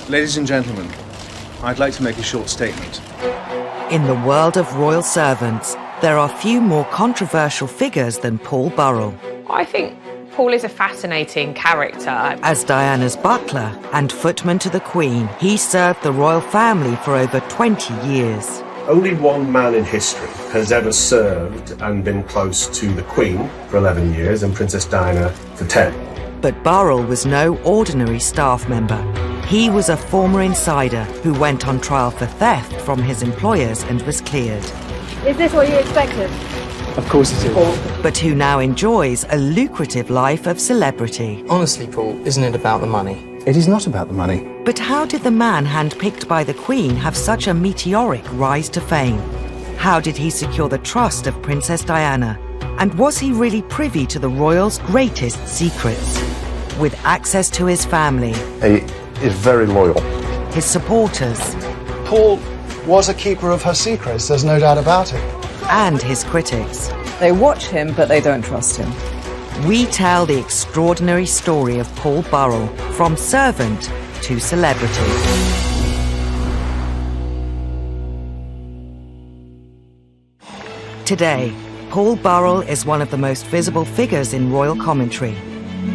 Ladies and gentlemen, I'd like to make a short statement. In the world of royal servants, there are few more controversial figures than Paul Burrell. I think Paul is a fascinating character. As Diana's butler and footman to the Queen, he served the royal family for over 20 years. Only one man in history has ever served and been close to the Queen for 11 years and Princess Diana for 10. But Burrell was no ordinary staff member. He was a former insider who went on trial for theft from his employers and was cleared. Is this what you expected? Of course it is. But who now enjoys a lucrative life of celebrity. Honestly, Paul, isn't it about the money? It is not about the money. But how did the man handpicked by the Queen have such a meteoric rise to fame? How did he secure the trust of Princess Diana? And was he really privy to the royals' greatest secrets? With access to his family, he is very loyal. his supporters, Paul was a keeper of her secrets, there's no doubt about it. and his critics. They watch him, but they don't trust him. We tell the extraordinary story of Paul Burrell, from servant to celebrity. Today, Paul Burrell is one of the most visible figures in royal commentary.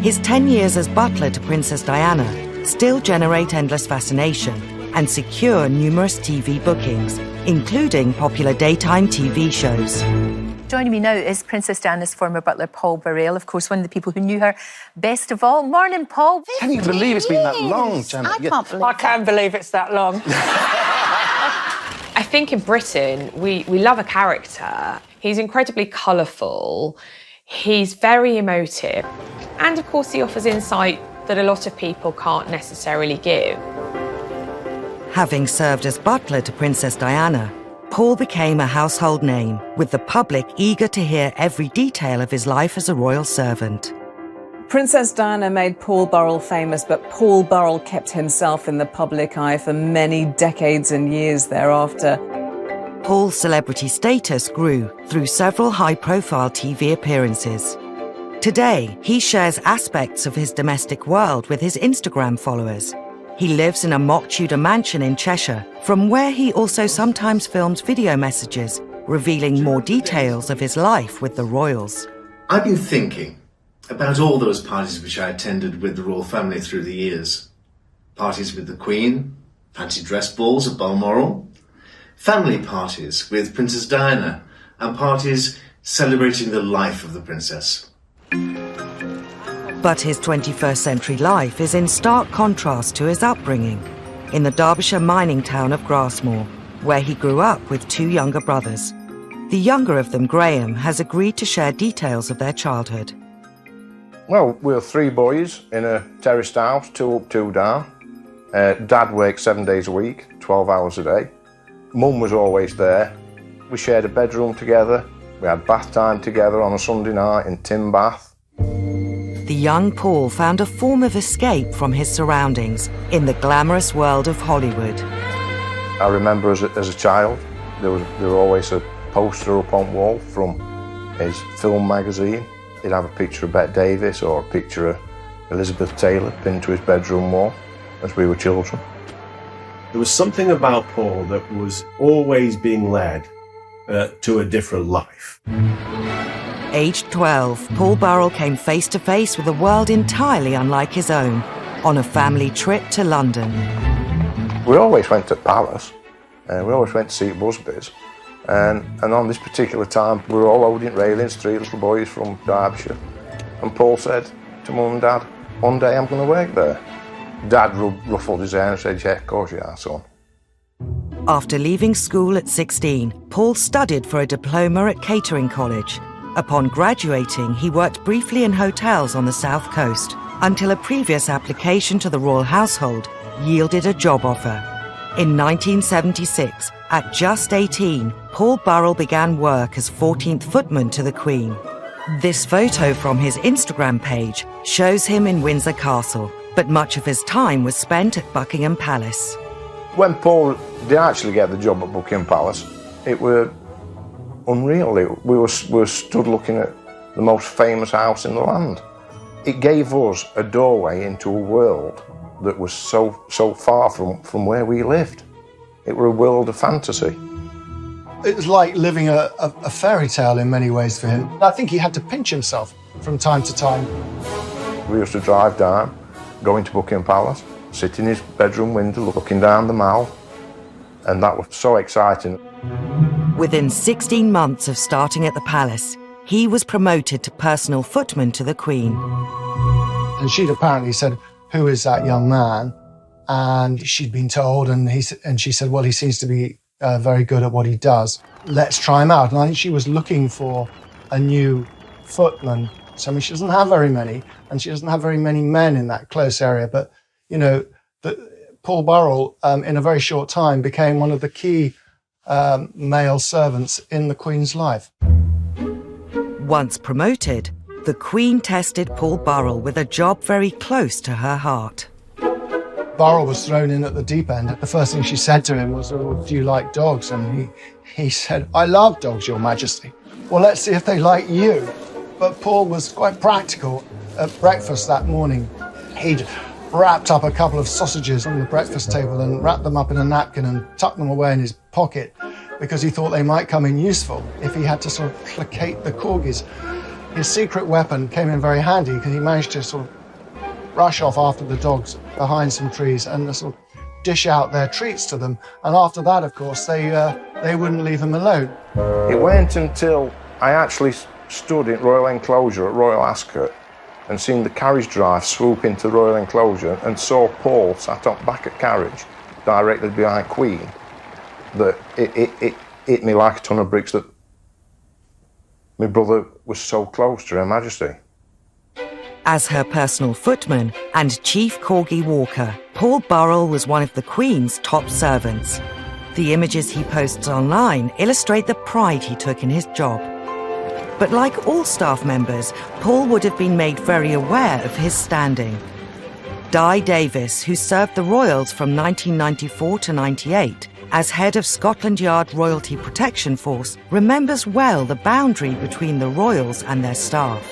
His 10 years as butler to Princess Diana still generate endless fascination and secure numerous TV bookings, including popular daytime TV shows. Joining me now is Princess Diana's former butler, Paul Burrell, of course, one of the people who knew her best of all. Morning, Paul. Can you believe it's been that long, Janet? I can't believe it's that long. I think in Britain, we love a character. He's incredibly colourful, he's very emotive, and of course he offers insight that a lot of people can't necessarily give. Having served as butler to Princess Diana, Paul became a household name, with the public eager to hear every detail of his life as a royal servant. Princess Diana made Paul Burrell famous, but Paul Burrell kept himself in the public eye for many decades and years thereafter. Paul's celebrity status grew through several high-profile TV appearances. Today, he shares aspects of his domestic world with his Instagram followers. He lives in a mock Tudor mansion in Cheshire, from where he also sometimes films video messages, revealing more details of his life with the royals. I've been thinking about all those parties which I attended with the royal family through the years. Parties with the Queen, fancy dress balls at Balmoral, family parties with Princess Diana, and parties celebrating the life of the princess. But his 21st century life is in stark contrast to his upbringing, in the Derbyshire mining town of Grassmore, where he grew up with two younger brothers. The younger of them, Graham, has agreed to share details of their childhood. Well, we were three boys in a terraced house, 2 up, 2 down. Dad worked 7 days a week, 12 hours a day. Mum was always there. We shared a bedroom together. We had bath time together on a Sunday night in Tim Bath. The young Paul found a form of escape from his surroundings in the glamorous world of Hollywood. I remember as a child, there was always a poster up on wall from his film magazine. He'd have a picture of Bette Davis or a picture of Elizabeth Taylor pinned to his bedroom wall as we were children. There was something about Paul that was always being led to a different life. Aged 12, Paul Burrell came face to face with a world entirely unlike his own on a family trip to London. We always went to Paris, and we always went to see Busby's. And on this particular time, we were all holding railings, 3 little boys from Derbyshire. And Paul said to Mum and Dad, "One day I'm going to work there." Dad ruffled his hair and said, "Yeah, of course you are, son." After leaving school at 16, Paul studied for a diploma at Catering College. Upon graduating, he worked briefly in hotels on the south coast until a previous application to the royal household yielded a job offer. In 1976, at just 18, Paul Burrell began work as 14th footman to the Queen. This photo from his Instagram page shows him in Windsor Castle, but much of his time was spent at Buckingham Palace. When Paul did actually get the job at Buckingham Palace, it were unreal. We were stood looking at the most famous house in the land. It gave us a doorway into a world that was so far from where we lived. It were a world of fantasy. It was like living a fairy tale in many ways for him. I think he had to pinch himself from time to time. We used to drive down, go into Buckingham Palace, sit in his bedroom window looking down the Mall, and that was so exciting. Within 16 months of starting at the palace, he was promoted to personal footman to the Queen. And she'd apparently said, "Who is that young man?" And she'd been told, and she said, "Well, he seems to be very good at what he does. Let's try him out." And I think she was looking for a new footman. So, I mean, she doesn't have very many, and she doesn't have very many men in that close area. But, you know, Paul Burrell, in a very short time, became one of the key male servants in the Queen's life. Once promoted, the Queen tested Paul Burrell with a job very close to her heart. Burrell was thrown in at the deep end. The first thing she said to him was, "Oh, do you like dogs?" And he said, "I love dogs, Your Majesty." "Well, let's see if they like you." But Paul was quite practical. At breakfast that morning, he'd wrapped up a couple of sausages on the breakfast table and wrapped them up in a napkin and tucked them away in his pocket because he thought they might come in useful if he had to sort of placate the corgis. His secret weapon came in very handy because he managed to sort of rush off after the dogs behind some trees and sort of dish out their treats to them. And after that, of course, they wouldn't leave him alone. It went until I actually stood in Royal Enclosure at Royal Ascot and seen the carriage drive swoop into Royal Enclosure and saw Paul sat up back at carriage directly behind Queen, that it hit me like a ton of bricks that my brother was so close to Her Majesty. As her personal footman and chief corgi walker, Paul Burrell was one of the Queen's top servants. The images he posts online illustrate the pride he took in his job. But like all staff members, Paul would have been made very aware of his standing. Di Davis, who served the royals from 1994 to 98 as head of Scotland Yard Royalty Protection Force, remembers well the boundary between the royals and their staff.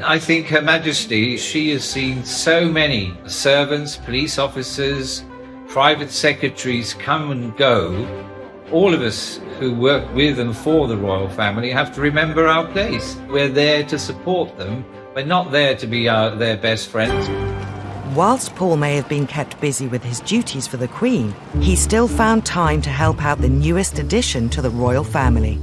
I think Her Majesty, she has seen so many servants, police officers, private secretaries come and go. All of us who work with and for the royal family have to remember our place. We're there to support them. We're not there to be their best friends. Whilst Paul may have been kept busy with his duties for the Queen, he still found time to help out the newest addition to the royal family.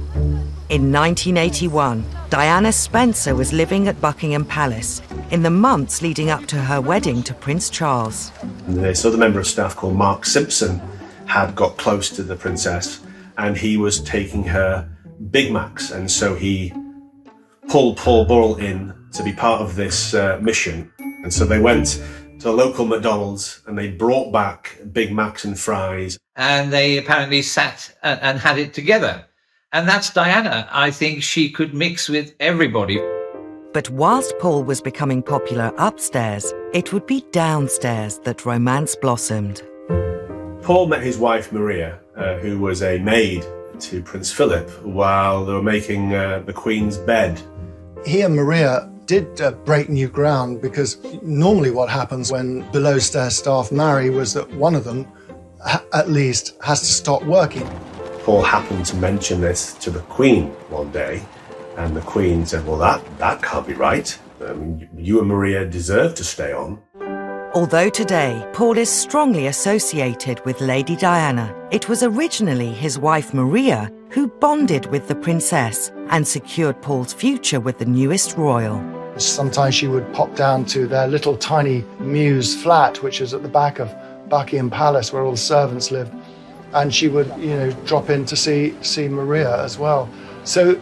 In 1981, Diana Spencer was living at Buckingham Palace in the months leading up to her wedding to Prince Charles. This other member of staff called Mark Simpson had got close to the princess, and he was taking her Big Macs, and so he pulled Paul Burrell in to be part of this mission. And so they went to a local McDonald's and they brought back Big Macs and fries. And they apparently sat and had it together. And that's Diana. I think she could mix with everybody. But whilst Paul was becoming popular upstairs, it would be downstairs that romance blossomed. Paul met his wife Maria, who was a maid to Prince Philip, while they were making the Queen's bed. He and Maria did break new ground, because normally what happens when below-stairs staff marry was that one of them, at least, has to stop working. Paul happened to mention this to the Queen one day, and the Queen said, well, that can't be right. You and Maria deserve to stay on. Although today Paul is strongly associated with Lady Diana, it was originally his wife Maria who bonded with the princess and secured Paul's future with the newest royal. Sometimes she would pop down to their little tiny mews flat, which is at the back of Buckingham Palace, where all the servants lived, and she would, drop in to see Maria as well. So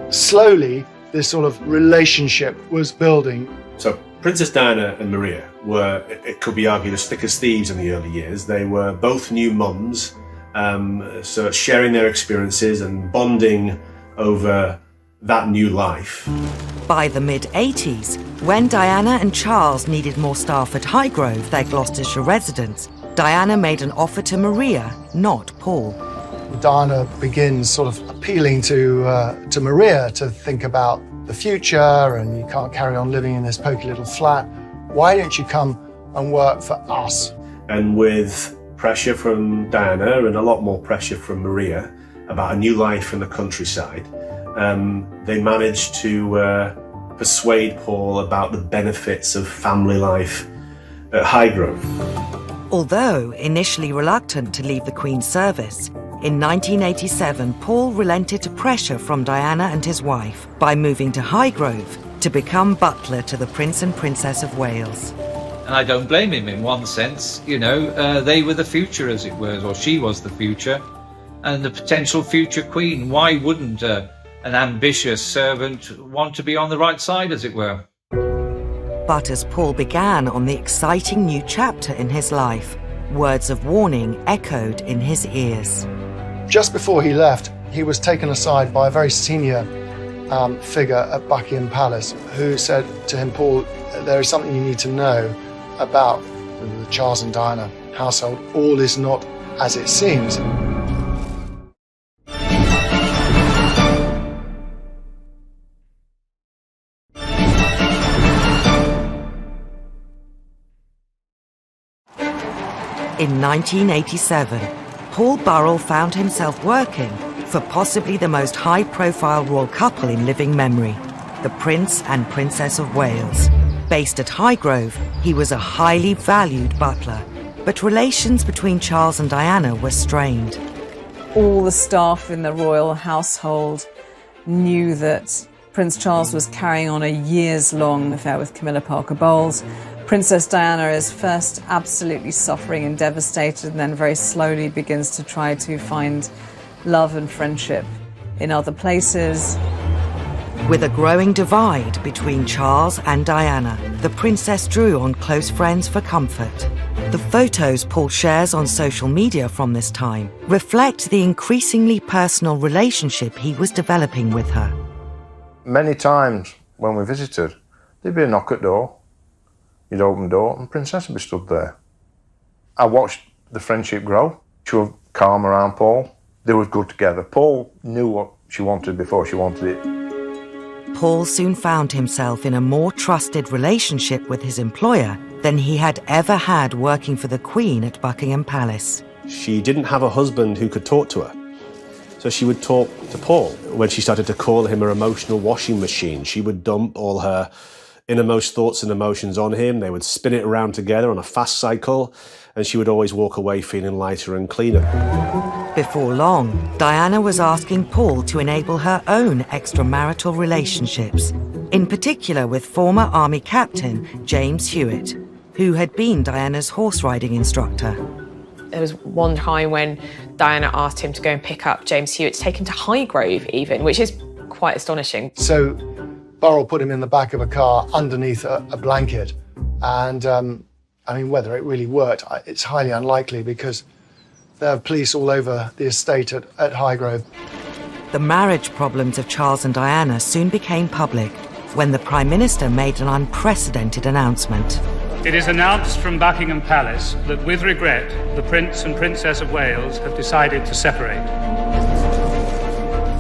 slowly, this sort of relationship was building. So Princess Diana and Maria were, it could be argued, as thick as thieves in the early years. They were both new mums, so sharing their experiences and bonding over that new life. By the mid-80s, when Diana and Charles needed more staff at Highgrove, their Gloucestershire residence, Diana made an offer to Maria, not Paul. Diana begins sort of appealing to Maria to think about the future, and you can't carry on living in this poky little flat. Why don't you come and work for us. And with pressure from Diana and a lot more pressure from Maria about a new life in the countryside, they managed to persuade Paul about the benefits of family life at Highgrove. Although initially reluctant to leave the Queen's service, in 1987 Paul relented to pressure from Diana and his wife by moving to Highgrove to become butler to the Prince and Princess of Wales. And I don't blame him in one sense, you know, they were the future, as it were, or she was the future, and the potential future queen. Why wouldn't an ambitious servant want to be on the right side, as it were? But as Paul began on the exciting new chapter in his life, words of warning echoed in his ears. Just before he left, he was taken aside by a very senior figure at Buckingham Palace who said to him, Paul, there is something you need to know about the Charles and Diana household. All is not as it seems. In 1987, Paul Burrell found himself working for possibly the most high-profile royal couple in living memory, the Prince and Princess of Wales. Based at Highgrove, he was a highly valued butler, but relations between Charles and Diana were strained. All the staff in the royal household knew that Prince Charles was carrying on a years-long affair with Camilla Parker Bowles. Princess Diana is first absolutely suffering and devastated, and then very slowly begins to try to find love and friendship in other places. With a growing divide between Charles and Diana, the princess drew on close friends for comfort. The photos Paul shares on social media from this time reflect the increasingly personal relationship he was developing with her. Many times when we visited, there'd be a knock at the door. You'd open the door and Princess would be stood there. I watched the friendship grow. She was calm around Paul. They were good together. Paul knew what she wanted before she wanted it. Paul soon found himself in a more trusted relationship with his employer than he had ever had working for the Queen at Buckingham Palace. She didn't have a husband who could talk to her. So she would talk to Paul. When she started to call him her emotional washing machine, she would dump all her innermost thoughts and emotions on him. They would spin it around together on a fast cycle, and she would always walk away feeling lighter and cleaner. Before long, Diana was asking Paul to enable her own extramarital relationships, in particular with former Army Captain James Hewitt, who had been Diana's horse riding instructor. There was one time when Diana asked him to go and pick up James Hewitt, to take him to Highgrove even, which is quite astonishing. So Burrell put him in the back of a car underneath a blanket. And, I mean, whether it really worked, it's highly unlikely because there are police all over the estate at Highgrove. The marriage problems of Charles and Diana soon became public when the Prime Minister made an unprecedented announcement. It is announced from Buckingham Palace that, with regret, the Prince and Princess of Wales have decided to separate.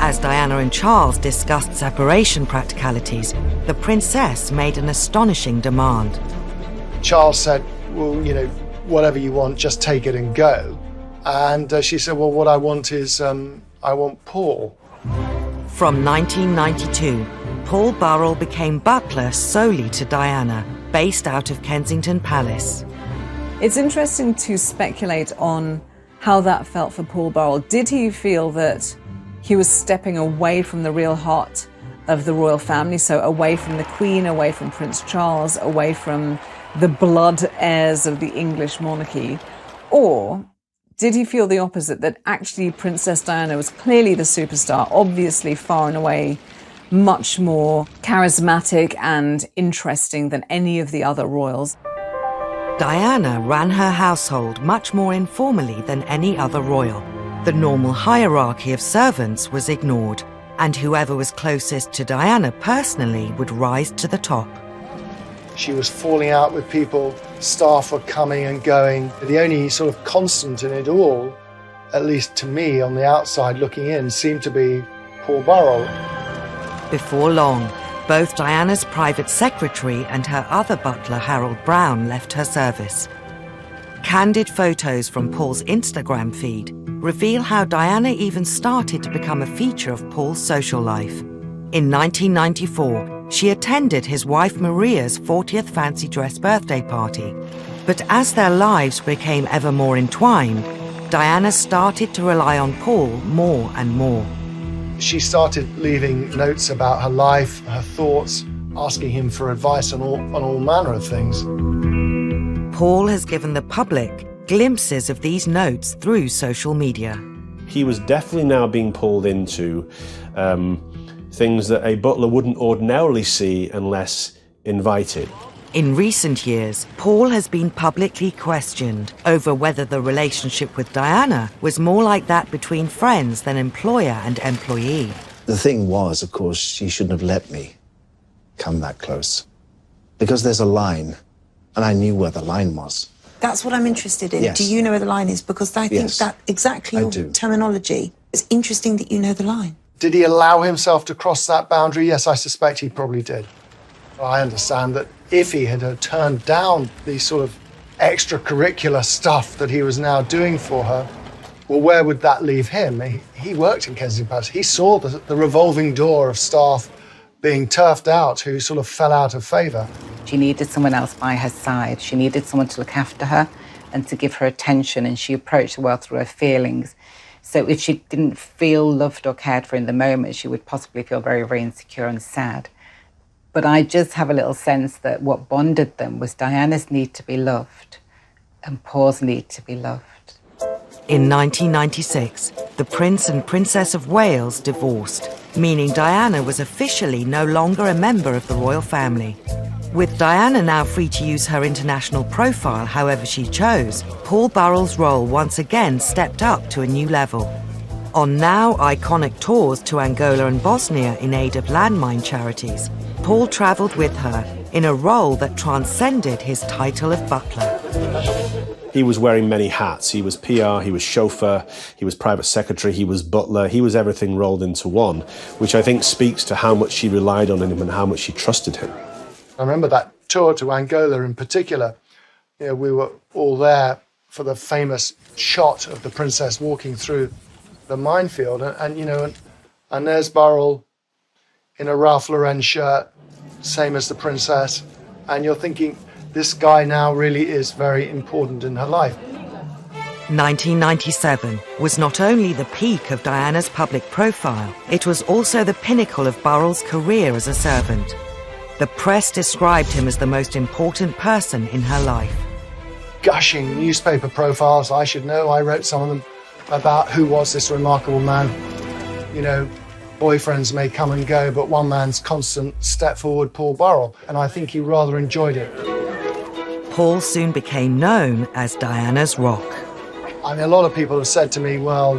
As Diana and Charles discussed separation practicalities, the princess made an astonishing demand. Charles said, well, you know, whatever you want, just take it and go. And she said, well, what I want is, I want Paul. From 1992, Paul Burrell became butler solely to Diana, based out of Kensington Palace. It's interesting to speculate on how that felt for Paul Burrell. Did he feel that he was stepping away from the real heart of the royal family, so away from the Queen, away from Prince Charles, away from the blood heirs of the English monarchy? Or did he feel the opposite, that actually Princess Diana was clearly the superstar, obviously far and away much more charismatic and interesting than any of the other royals? Diana ran her household much more informally than any other royal. The normal hierarchy of servants was ignored, and whoever was closest to Diana personally would rise to the top. She was falling out with people, staff were coming and going. The only sort of constant in it all, at least to me on the outside looking in, seemed to be Paul Burrell. Before long, Both Diana's private secretary and her other butler, Harold Brown, left her service. Candid photos from Paul's Instagram feed reveal how Diana even started to become a feature of Paul's social life. In 1994, she attended his wife Maria's 40th fancy dress birthday party. But as their lives became ever more entwined, Diana started to rely on Paul more and more. She started leaving notes about her life, her thoughts, asking him for advice on all manner of things. Paul has given the public glimpses of these notes through social media. He was definitely now being pulled into things that a butler wouldn't ordinarily see unless invited. In recent years, Paul has been publicly questioned over whether the relationship with Diana was more like that between friends than employer and employee. The thing was, of course, she shouldn't have let me come that close. Because there's a line, and I knew where the line was. That's what I'm interested in. Yes. Do you know where the line is? Because I think Yes, that exactly your terminology. It's interesting that you know the line. Did he allow himself to cross that boundary? Yes, I suspect he probably did. I understand that if he had turned down the sort of extracurricular stuff that he was now doing for her, well, where would that leave him? He worked in Kensington Palace. He saw the revolving door of staff being turfed out who sort of fell out of favour. She needed someone else by her side. She needed someone to look after her and to give her attention, and she approached the world through her feelings. So if she didn't feel loved or cared for in the moment, she would possibly feel very, very insecure and sad. But I just have a little sense that what bonded them was Diana's need to be loved and Paul's need to be loved. In 1996, the Prince and Princess of Wales divorced, meaning Diana was officially no longer a member of the royal family. With Diana now free to use her international profile however she chose, Paul Burrell's role once again stepped up to a new level. On now iconic tours to Angola and Bosnia in aid of landmine charities, Paul travelled with her in a role that transcended his title of butler. He was wearing many hats. He was PR, he was chauffeur, he was private secretary, he was butler, he was everything rolled into one, which I think speaks to how much she relied on him and how much she trusted him. I remember that tour to Angola in particular. You know, we were all there for the famous shot of the princess walking through the minefield, and there's Burrell in a Ralph Lauren shirt, same as the princess, and you're thinking, this guy now really is very important in her life. 1997 was not only the peak of Diana's public profile, it was also the pinnacle of Burrell's career as a servant. The press described him as the most important person in her life. Gushing newspaper profiles, I should know, I wrote some of them, about who was this remarkable man. You know, boyfriends may come and go, but one man's constant step forward, Paul Burrell, and I think he rather enjoyed it. Paul soon became known as Diana's rock. I mean, a lot of people have said to me, well,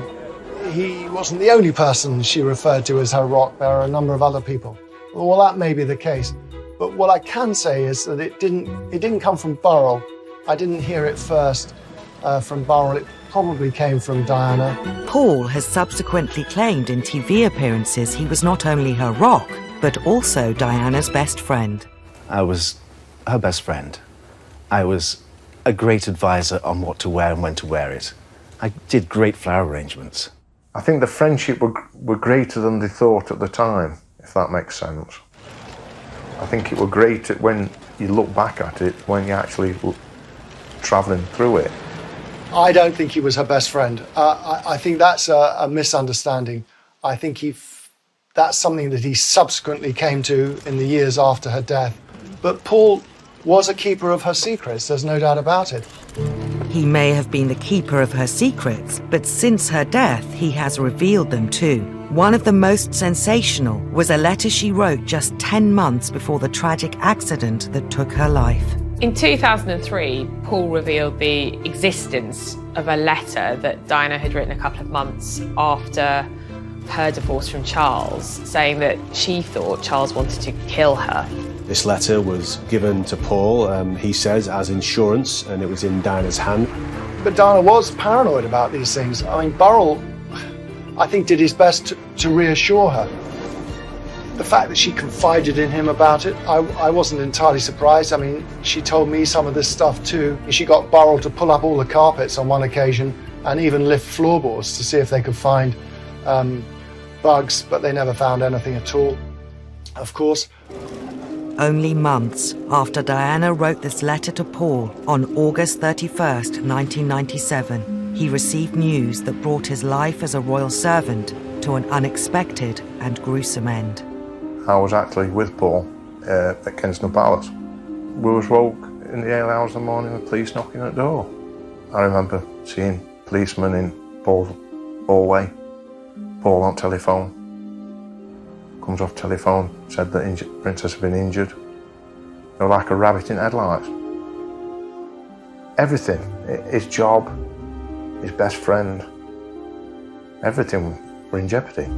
he wasn't the only person she referred to as her rock. There are a number of other people. Well, that may be the case. But what I can say is that it didn't come from Burrell. I didn't hear it first from Burrell. It probably came from Diana. Paul has subsequently claimed in TV appearances he was not only her rock, but also Diana's best friend. I was her best friend. I was a great advisor on what to wear and when to wear it. I did great flower arrangements. I think the friendship were greater than they thought at the time, if that makes sense. I think it were great when you look back at it, when you actually travelling through it. I don't think he was her best friend. I think that's a misunderstanding. I think that's something that he subsequently came to in the years after her death. But Paul was a keeper of her secrets, there's no doubt about it. He may have been the keeper of her secrets, but since her death, he has revealed them too. One of the most sensational was a letter she wrote just 10 months before the tragic accident that took her life. In 2003, Paul revealed the existence of a letter that Diana had written a couple of months after her divorce from Charles, saying that she thought Charles wanted to kill her. This letter was given to Paul, he says, as insurance, and it was in Diana's hand. But Diana was paranoid about these things. I mean, Burrell, I think, did his best to reassure her. The fact that she confided in him about it, I wasn't entirely surprised. I mean, she told me some of this stuff too. She got Burrell to pull up all the carpets on one occasion and even lift floorboards to see if they could find bugs, but they never found anything at all, of course. Only months after Diana wrote this letter to Paul on August 31st, 1997, he received news that brought his life as a royal servant to an unexpected and gruesome end. I was actually with Paul at Kensington Palace. We was woke in the early hours of the morning with police knocking at the door. I remember seeing policemen in Paul's hallway, Paul on telephone. Comes off telephone, said that Princess had been injured. They were like a rabbit in headlights. Everything, his job, his best friend, everything were in jeopardy.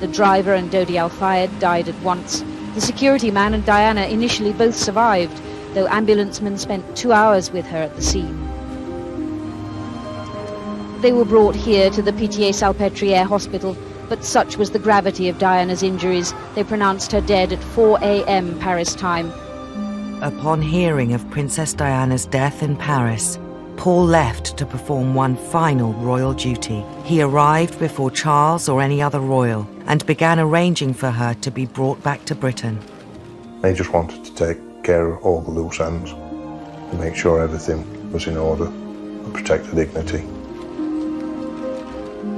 The driver and Dodi Al-Fayed died at once. The security man and Diana initially both survived, though ambulancemen spent 2 hours with her at the scene. They were brought here to the Pitié-Salpêtrière hospital, but such was the gravity of Diana's injuries, they pronounced her dead at 4 a.m. Paris time. Upon hearing of Princess Diana's death in Paris, Paul left to perform one final royal duty. He arrived before Charles or any other royal and began arranging for her to be brought back to Britain. They just wanted to take care of all the loose ends and make sure everything was in order and protect her dignity.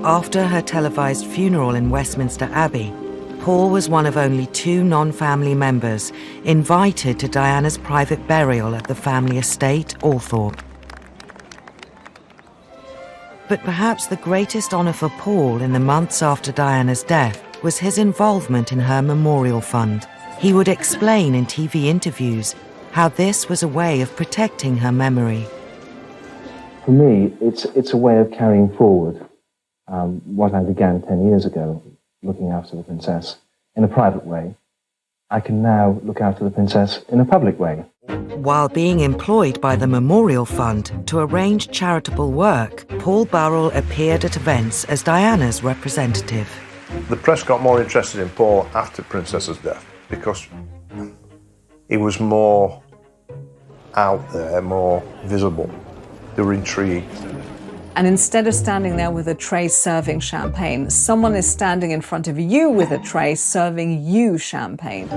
After her televised funeral in Westminster Abbey, Paul was one of only 2 non-family members invited to Diana's private burial at the family estate, Althorpe. But perhaps the greatest honour for Paul in the months after Diana's death was his involvement in her memorial fund. He would explain in TV interviews how this was a way of protecting her memory. For me, it's a way of carrying forward what I began 10 years ago, looking after the princess in a private way. I can now look after the princess in a public way. While being employed by the Memorial Fund to arrange charitable work, Paul Burrell appeared at events as Diana's representative. The press got more interested in Paul after Princess's death because he was more out there, more visible. They were intrigued. And instead of standing there with a tray serving champagne, someone is standing in front of you with a tray serving you champagne.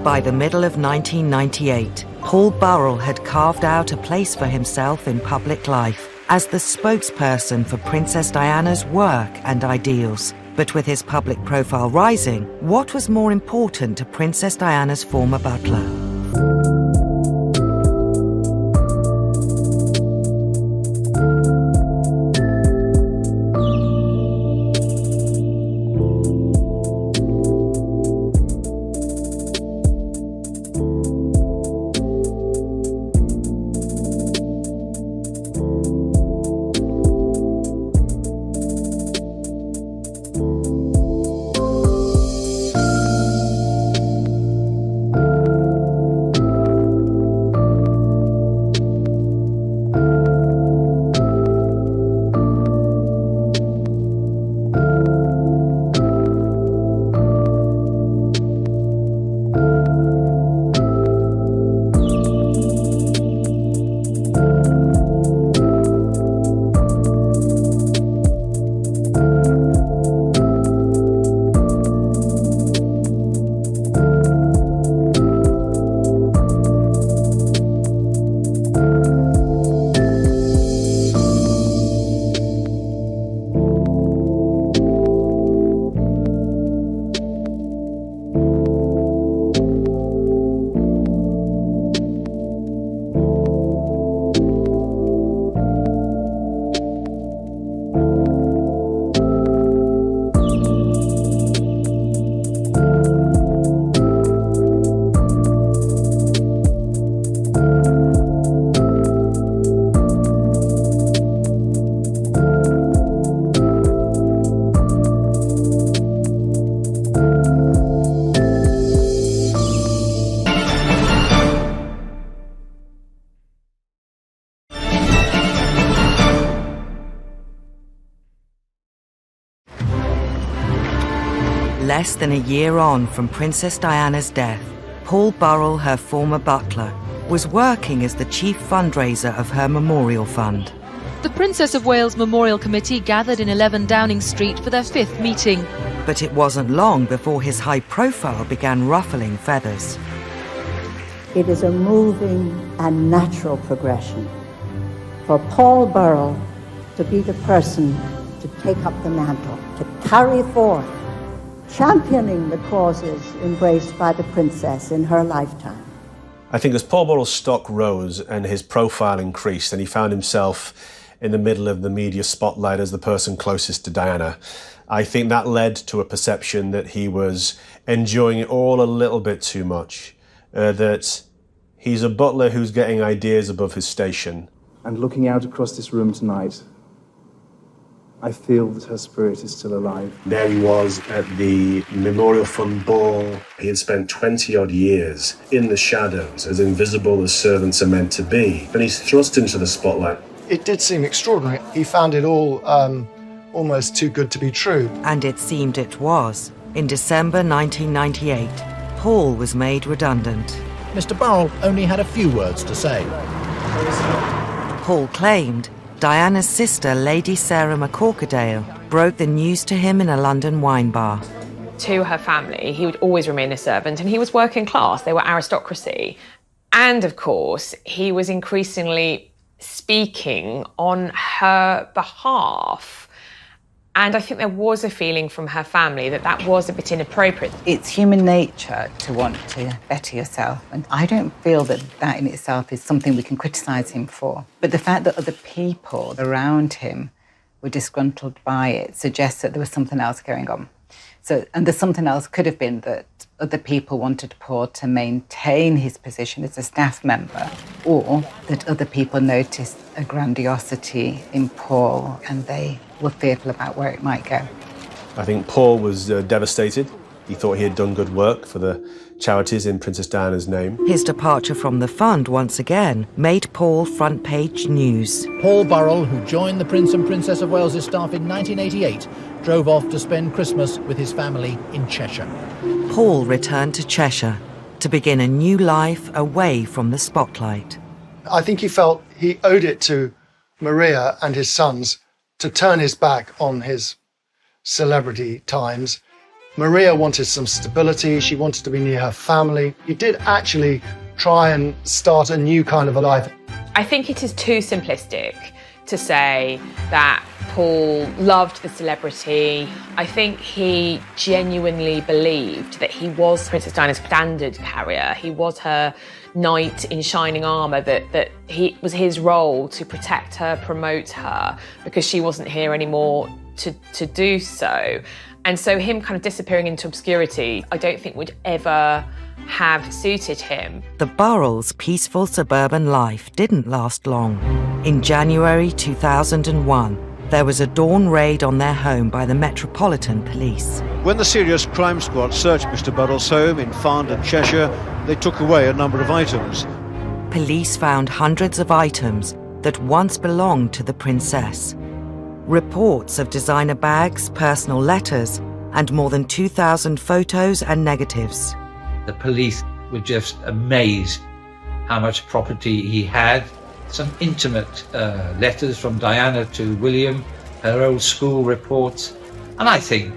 By the middle of 1998, Paul Burrell had carved out a place for himself in public life as the spokesperson for Princess Diana's work and ideals. But with his public profile rising, what was more important to Princess Diana's former butler? Less than a year on from Princess Diana's death, Paul Burrell, her former butler, was working as the chief fundraiser of her memorial fund. The Princess of Wales Memorial Committee gathered in 11 Downing Street for their 5th meeting. But it wasn't long before his high profile began ruffling feathers. It is a moving and natural progression for Paul Burrell to be the person to take up the mantle, to carry forth, championing the causes embraced by the princess in her lifetime. I think as Paul Burrell's stock rose and his profile increased and he found himself in the middle of the media spotlight as the person closest to Diana, I think that led to a perception that he was enjoying it all a little bit too much, that he's a butler who's getting ideas above his station. And looking out across this room tonight, I feel that her spirit is still alive. There he was at the Memorial Fund ball. He had spent 20-odd years in the shadows, as invisible as servants are meant to be. And he's thrust into the spotlight. It did seem extraordinary. He found it all almost too good to be true. And it seemed it was. In December 1998, Paul was made redundant. Mr. Burrell only had a few words to say. Paul claimed Diana's sister, Lady Sarah McCorkadale, broke the news to him in a London wine bar. To her family, he would always remain a servant, and he was working class. They were aristocracy. And of course, he was increasingly speaking on her behalf. And I think there was a feeling from her family that that was a bit inappropriate. It's human nature to want to better yourself. And I don't feel that that in itself is something we can criticise him for. But the fact that other people around him were disgruntled by it suggests that there was something else going on. And the something else could have been that other people wanted Paul to maintain his position as a staff member, or that other people noticed a grandiosity in Paul and they were fearful about where it might go. I think Paul was devastated. He thought he had done good work for the charities in Princess Diana's name. His departure from the fund once again made Paul front-page news. Paul Burrell, who joined the Prince and Princess of Wales' staff in 1988, drove off to spend Christmas with his family in Cheshire. Paul returned to Cheshire to begin a new life away from the spotlight. I think he felt he owed it to Maria and his sons to turn his back on his celebrity times. Maria wanted some stability. She wanted to be near her family. He did actually try and start a new kind of a life. I think it is too simplistic to say that Paul loved the celebrity. I think he genuinely believed that he was Princess Diana's standard carrier. He was her knight in shining armour, that he was his role to protect her, promote her, because she wasn't here anymore to do so. And so him kind of disappearing into obscurity, I don't think would ever have suited him. The Burrells' peaceful suburban life didn't last long. In January 2001, there was a dawn raid on their home by the Metropolitan Police. When the Serious Crime Squad searched Mr. Burrell's home in Farndon, Cheshire, they took away a number of items. Police found hundreds of items that once belonged to the princess. Reports of designer bags, personal letters, and more than 2,000 photos and negatives. The police were just amazed how much property he had. Some intimate letters from Diana to William, her old school reports. And I think,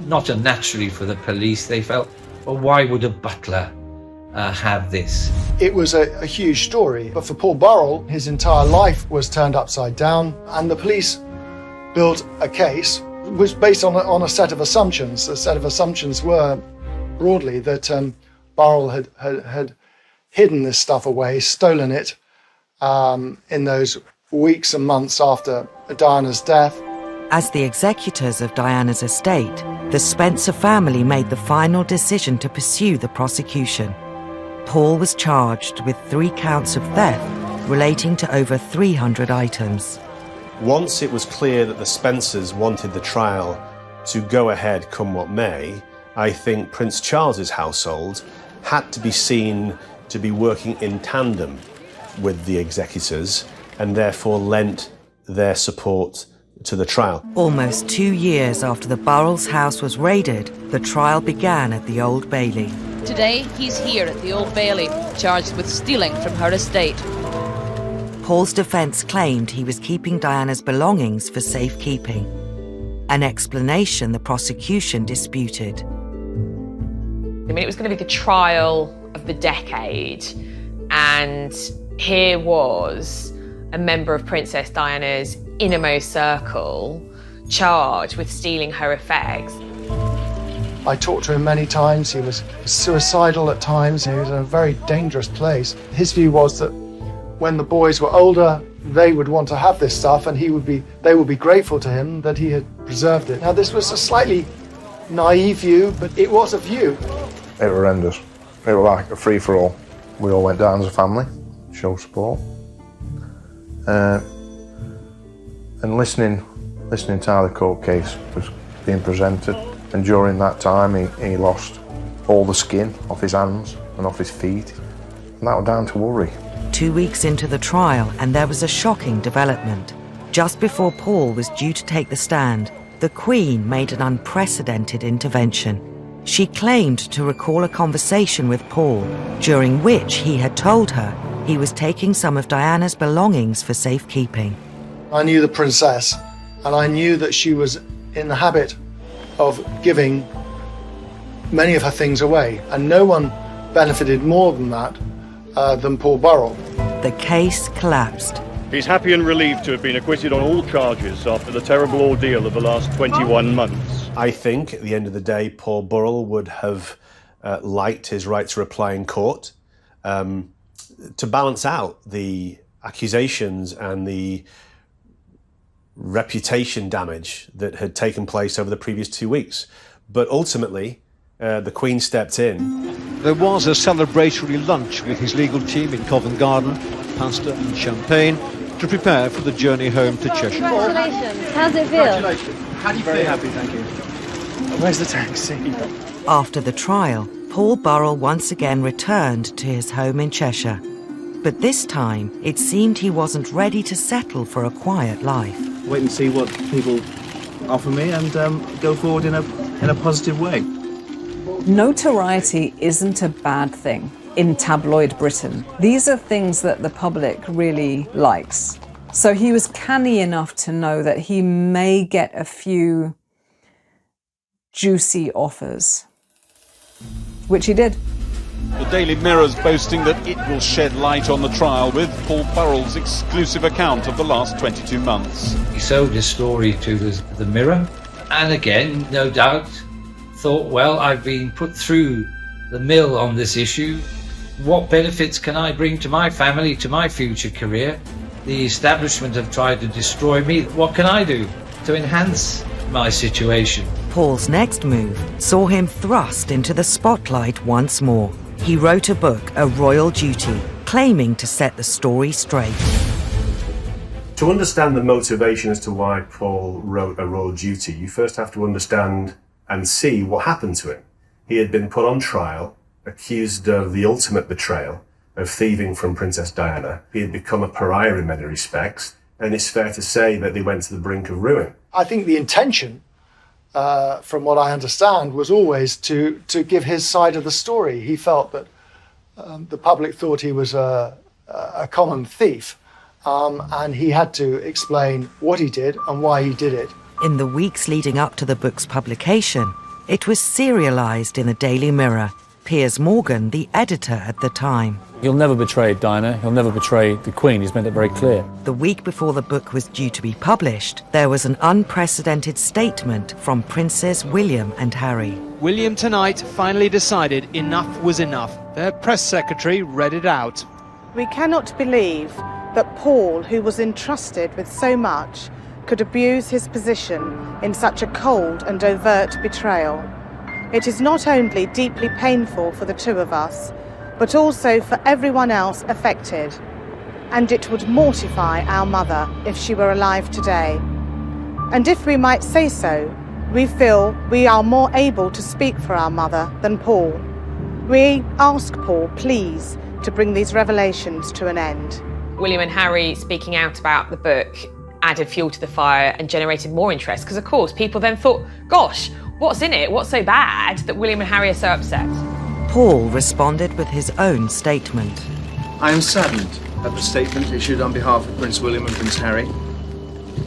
not unnaturally for the police, they felt, well, why would a butler have this? It was a huge story, but for Paul Burrell, his entire life was turned upside down, and the police built a case which was based on a set of assumptions. The set of assumptions were, broadly, that Burrell had hidden this stuff away, stolen it, in those weeks and months after Diana's death. As the executors of Diana's estate, the Spencer family made the final decision to pursue the prosecution. Paul was charged with 3 counts of theft relating to over 300 items. Once it was clear that the Spencers wanted the trial to go ahead come what may, I think Prince Charles's household had to be seen to be working in tandem with the executors and therefore lent their support to the trial. Almost 2 years after the Burrells' house was raided, the trial began at the Old Bailey. Today, he's here at the Old Bailey, charged with stealing from her estate. Paul's defence claimed he was keeping Diana's belongings for safekeeping, an explanation the prosecution disputed. I mean, it was going to be the trial of the decade, and here was a member of Princess Diana's innermost circle charged with stealing her effects. I talked to him many times. He was suicidal at times. He was in a very dangerous place. His view was that when the boys were older, they would want to have this stuff, and they would be grateful to him that he had preserved it. Now, this was a slightly naive view, but it was a view. It was horrendous. It was like a free-for-all. We all went down as a family, show support. And listening to how the court case was being presented. And during that time, he lost all the skin off his hands and off his feet. And that was down to worry. 2 weeks into the trial, and there was a shocking development. Just before Paul was due to take the stand, the Queen made an unprecedented intervention. She claimed to recall a conversation with Paul, during which he had told her he was taking some of Diana's belongings for safekeeping. I knew the princess, and I knew that she was in the habit of giving many of her things away, and no one benefited more than that than Paul Burrell. The case collapsed. He's happy and relieved to have been acquitted on all charges after the terrible ordeal of the last 21 months. I think at the end of the day, Paul Burrell would have liked his right to reply in court to balance out the accusations and the reputation damage that had taken place over the previous 2 weeks. But ultimately, the Queen stepped in. There was a celebratory lunch with his legal team in Covent Garden, pasta and champagne, to prepare for the journey home to Cheshire. Congratulations. How's it feel? Congratulations. How do you feel? Very happy, thank you. Where's the taxi? After the trial, Paul Burrell once again returned to his home in Cheshire. But this time, it seemed he wasn't ready to settle for a quiet life. Wait and see what people offer me and go forward in a positive way. Notoriety isn't a bad thing in tabloid Britain. These are things that the public really likes. So he was canny enough to know that he may get a few juicy offers, which he did. The Daily Mirror's boasting that it will shed light on the trial with Paul Burrell's exclusive account of the last 22 months. He sold his story to the Mirror, and again, no doubt, thought, well, I've been put through the mill on this issue. What benefits can I bring to my family, to my future career? The establishment have tried to destroy me. What can I do to enhance my situation? Paul's next move saw him thrust into the spotlight once more. He wrote a book, A Royal Duty, claiming to set the story straight. To understand the motivation as to why Paul wrote A Royal Duty, you first have to understand and see what happened to him. He had been put on trial, accused of the ultimate betrayal, of thieving from Princess Diana. He had become a pariah in many respects, and it's fair to say that they went to the brink of ruin. I think the intention, from what I understand, was always to give his side of the story. He felt that the public thought he was a common thief, and he had to explain what he did and why he did it. In the weeks leading up to the book's publication, it was serialised in the Daily Mirror. Piers Morgan, the editor at the time. He'll never betray Diana, he'll never betray the Queen, he's made it very clear. The week before the book was due to be published, there was an unprecedented statement from Princes William and Harry. William tonight finally decided enough was enough. Their press secretary read it out. We cannot believe that Paul, who was entrusted with so much, could abuse his position in such a cold and overt betrayal. It is not only deeply painful for the two of us, but also for everyone else affected. And it would mortify our mother if she were alive today. And if we might say so, we feel we are more able to speak for our mother than Paul. We ask Paul, please, to bring these revelations to an end. William and Harry speaking out about the book added fuel to the fire and generated more interest, because of course people then thought, gosh, what's in it? What's so bad that William and Harry are so upset? Paul responded with his own statement. I am saddened at the statement issued on behalf of Prince William and Prince Harry.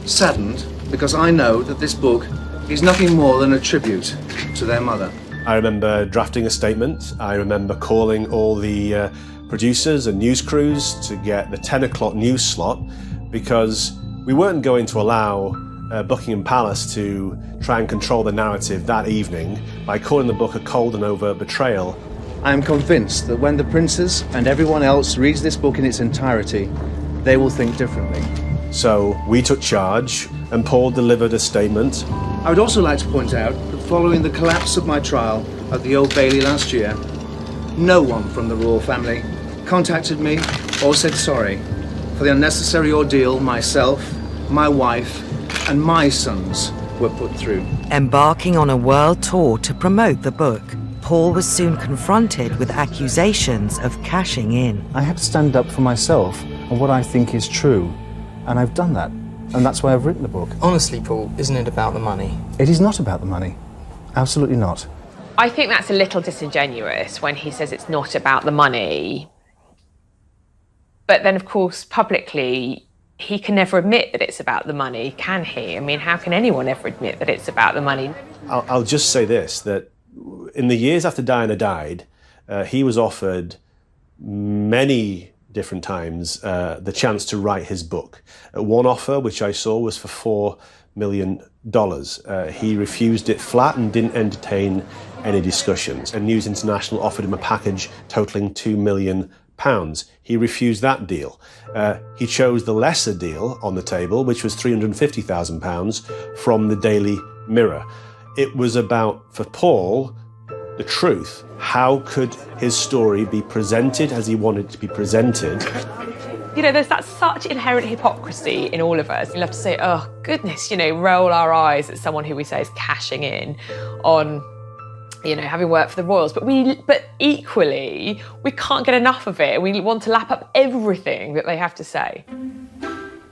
Saddened because I know that this book is nothing more than a tribute to their mother. I remember drafting a statement. I remember calling all the producers and news crews to get the 10 o'clock news slot, because we weren't going to allow Buckingham Palace to try and control the narrative that evening by calling the book a cold and overt betrayal. I am convinced that when the princes and everyone else reads this book in its entirety, they will think differently. So we took charge and Paul delivered a statement. I would also like to point out that following the collapse of my trial at the Old Bailey last year, no one from the royal family contacted me or said sorry for the unnecessary ordeal myself, my wife, and my sons were put through. Embarking on a world tour to promote the book, Paul was soon confronted with accusations of cashing in. I have to stand up for myself and what I think is true, and I've done that, and that's why I've written the book. Honestly, Paul, isn't it about the money? It is not about the money. Absolutely not. I think that's a little disingenuous when he says it's not about the money. But then, of course, publicly, he can never admit that it's about the money, can he? I mean, how can anyone ever admit that it's about the money? I'll just say this, that in the years after Diana died, he was offered many different times the chance to write his book. One offer, which I saw, was for $4 million. He refused it flat and didn't entertain any discussions. And News International offered him a package totaling £2 million. He refused that deal. He chose the lesser deal on the table, which was £350,000 from the Daily Mirror. It was about, for Paul, the truth. How could his story be presented as he wanted it to be presented? You know, there's that such inherent hypocrisy in all of us. We love to say, oh, goodness, you know, roll our eyes at someone who we say is cashing in on, you know, having worked for the royals. But equally, we can't get enough of it. We want to lap up everything that they have to say.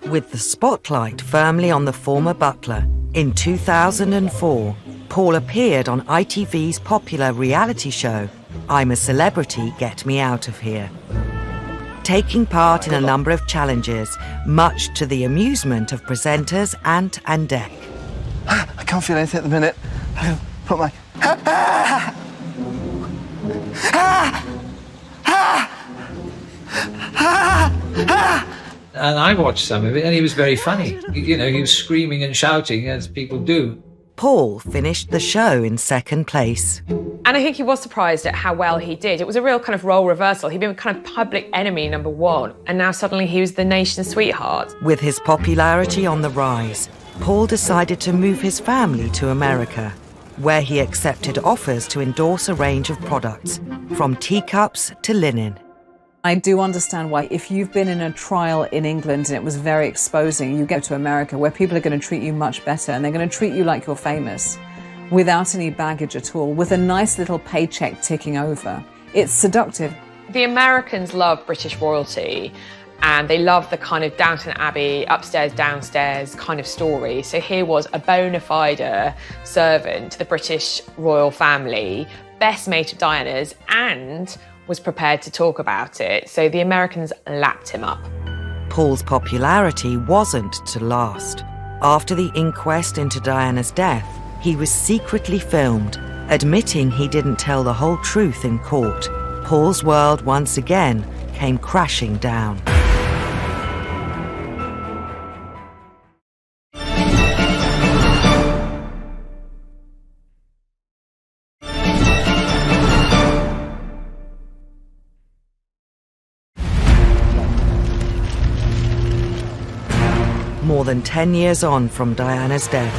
With the spotlight firmly on the former butler, in 2004, Paul appeared on ITV's popular reality show, I'm a Celebrity, Get Me Out of Here. Taking part in a number of challenges, much to the amusement of presenters Ant and Dec. I can't feel anything at the minute. I'll put my... And I watched some of it, and he was very funny. You know, he was screaming and shouting, as people do. Paul finished the show in second place. And I think he was surprised at how well he did. It was a real kind of role reversal. He'd been kind of public enemy number one, and now suddenly he was the nation's sweetheart. With his popularity on the rise, Paul decided to move his family to America, where he accepted offers to endorse a range of products, from teacups to linen. I do understand why, if you've been in a trial in England and it was very exposing, you go to America where people are going to treat you much better and they're going to treat you like you're famous, without any baggage at all, with a nice little paycheck ticking over. It's seductive. The Americans love British royalty, and they love the kind of Downton Abbey, upstairs, downstairs kind of story. So here was a bona fide servant to the British royal family, best mate of Diana's, and was prepared to talk about it. So the Americans lapped him up. Paul's popularity wasn't to last. After the inquest into Diana's death, he was secretly filmed, admitting he didn't tell the whole truth in court. Paul's world once again came crashing down. More than 10 years on from Diana's death,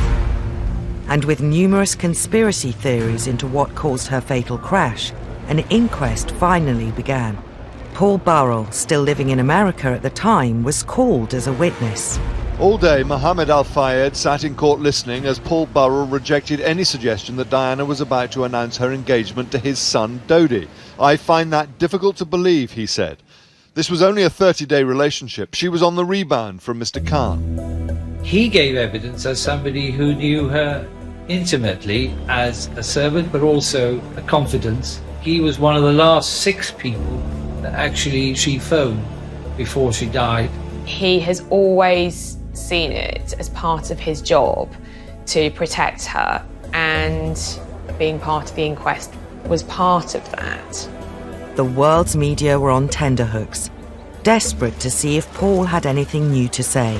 and with numerous conspiracy theories into what caused her fatal crash, an inquest finally began. Paul Burrell, still living in America at the time, was called as a witness. All day, Mohammed Al-Fayed sat in court listening as Paul Burrell rejected any suggestion that Diana was about to announce her engagement to his son, Dodi. I find that difficult to believe, he said. This was only a 30-day relationship. She was on the rebound from Mr. Khan. He gave evidence as somebody who knew her intimately as a servant, but also a confidant. He was one of the last 6 people that actually she phoned before she died. He has always seen it as part of his job to protect her, and being part of the inquest was part of that. The world's media were on tenterhooks, desperate to see if Paul had anything new to say.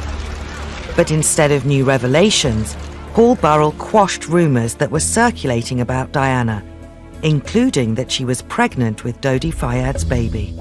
But instead of new revelations, Paul Burrell quashed rumours that were circulating about Diana, including that she was pregnant with Dodi Fayed's baby.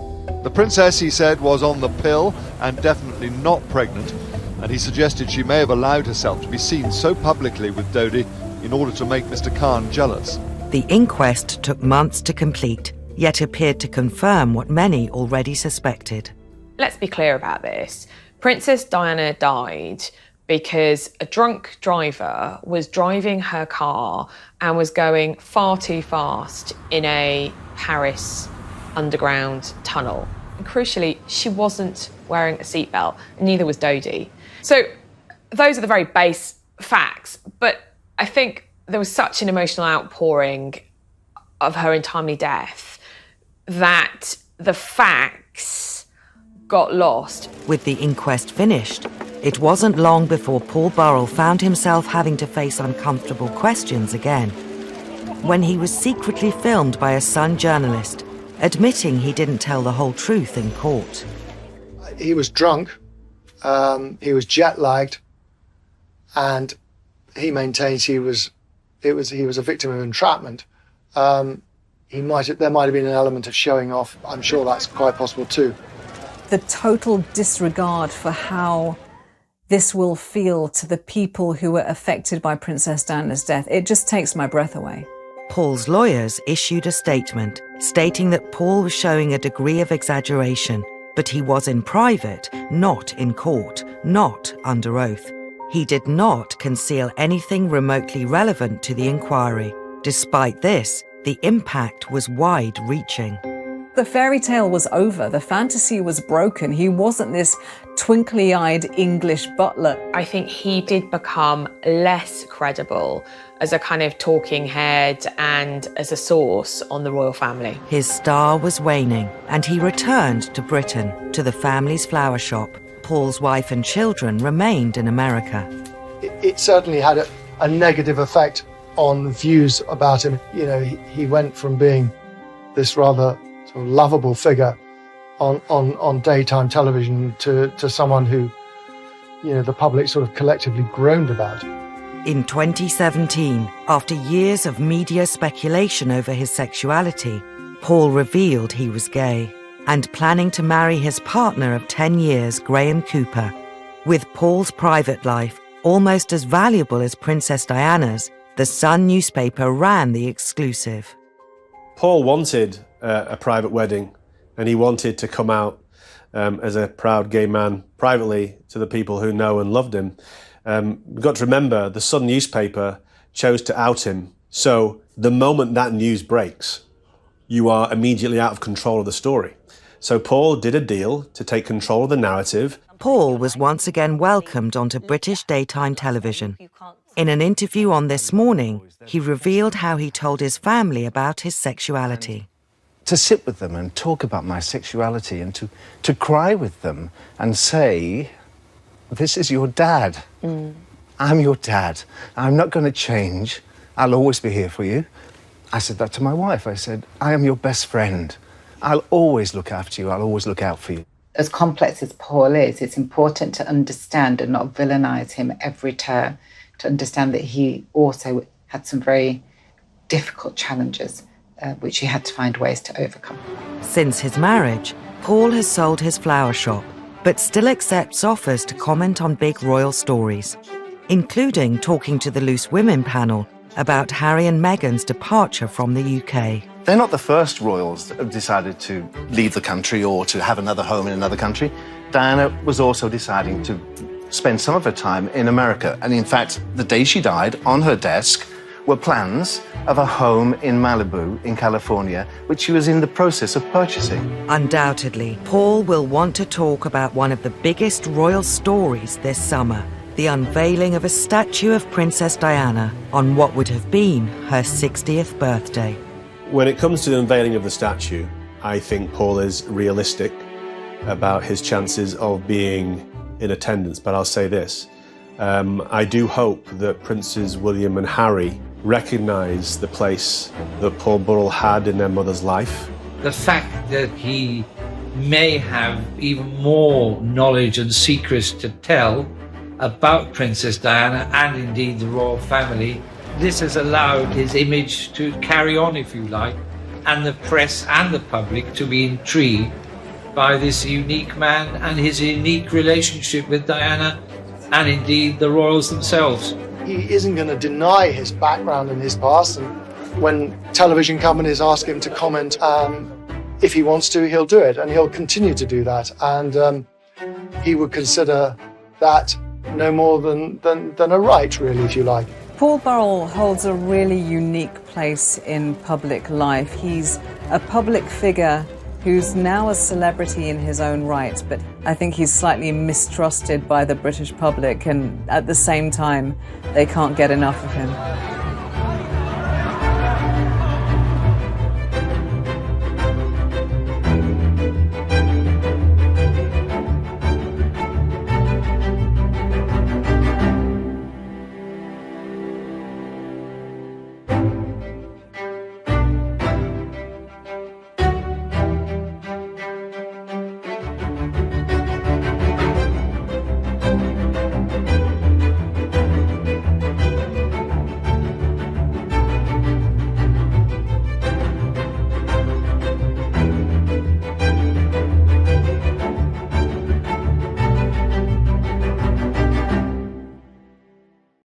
The princess, he said, was on the pill and definitely not pregnant, and he suggested she may have allowed herself to be seen so publicly with Dodi in order to make Mr. Khan jealous. The inquest took months to complete, yet appeared to confirm what many already suspected. Let's be clear about this. Princess Diana died because a drunk driver was driving her car and was going far too fast in a Paris underground tunnel. And crucially, she wasn't wearing a seatbelt, and neither was Dodi. So those are the very base facts, but I think there was such an emotional outpouring of her untimely death that the facts got lost. With the inquest finished, it wasn't long before Paul Burrell found himself having to face uncomfortable questions again, when he was secretly filmed by a Sun journalist, admitting he didn't tell the whole truth in court. He was drunk, he was jet-lagged, and he maintains he was a victim of entrapment. There might have been an element of showing off. I'm sure that's quite possible too. The total disregard for how this will feel to the people who were affected by Princess Diana's death, it just takes my breath away. Paul's lawyers issued a statement stating that Paul was showing a degree of exaggeration, but he was in private, not in court, not under oath. He did not conceal anything remotely relevant to the inquiry. Despite this, the impact was wide-reaching. The fairy tale was over. The fantasy was broken. He wasn't this twinkly-eyed English butler. I think he did become less credible as a kind of talking head and as a source on the royal family. His star was waning, and he returned to Britain, to the family's flower shop. Paul's wife and children remained in America. It certainly had a negative effect on views about him. You know, he went from being this rather sort of lovable figure on daytime television to someone who, you know, the public sort of collectively groaned about. In 2017, after years of media speculation over his sexuality, Paul revealed he was gay and planning to marry his partner of 10 years, Graham Cooper. With Paul's private life almost as valuable as Princess Diana's, the Sun newspaper ran the exclusive. Paul wanted a private wedding, and he wanted to come out as a proud gay man privately to the people who know and loved him. We've got to remember, the Sun newspaper chose to out him. So the moment that news breaks, you are immediately out of control of the story. So Paul did a deal to take control of the narrative. Paul was once again welcomed onto British daytime television. In an interview on This Morning, he revealed how he told his family about his sexuality. To sit with them and talk about my sexuality and to cry with them and say, this is your dad. I'm your dad. I'm not going to change. I'll always be here for you. I said that to my wife. I said, I am your best friend. I'll always look after you. I'll always look out for you. As complex as Paul is, it's important to understand and not villainize him every turn, to understand that he also had some very difficult challenges, which he had to find ways to overcome. Since his marriage, Paul has sold his flower shop, but still accepts offers to comment on big royal stories, including talking to the Loose Women panel about Harry and Meghan's departure from the UK. They're not the first royals that have decided to leave the country or to have another home in another country. Diana was also deciding to spend some of her time in America. And in fact, the day she died, on her desk were plans of a home in Malibu in California, which she was in the process of purchasing. Undoubtedly, Paul will want to talk about one of the biggest royal stories this summer, the unveiling of a statue of Princess Diana on what would have been her 60th birthday. When it comes to the unveiling of the statue, I think Paul is realistic about his chances of being in attendance, but I'll say this. I do hope that Princes William and Harry recognise the place that Paul Burrell had in their mother's life. The fact that he may have even more knowledge and secrets to tell about Princess Diana and indeed the royal family, this has allowed his image to carry on, if you like, and the press and the public to be intrigued by this unique man and his unique relationship with Diana and indeed the royals themselves. He isn't going to deny his background and his past, and when television companies ask him to comment, if he wants to, he'll do it, and he'll continue to do that, and he would consider that no more than a right, really, if you like. Paul Burrell holds a really unique place in public life. He's a public figure who's now a celebrity in his own right, but I think he's slightly mistrusted by the British public, and at the same time, they can't get enough of him.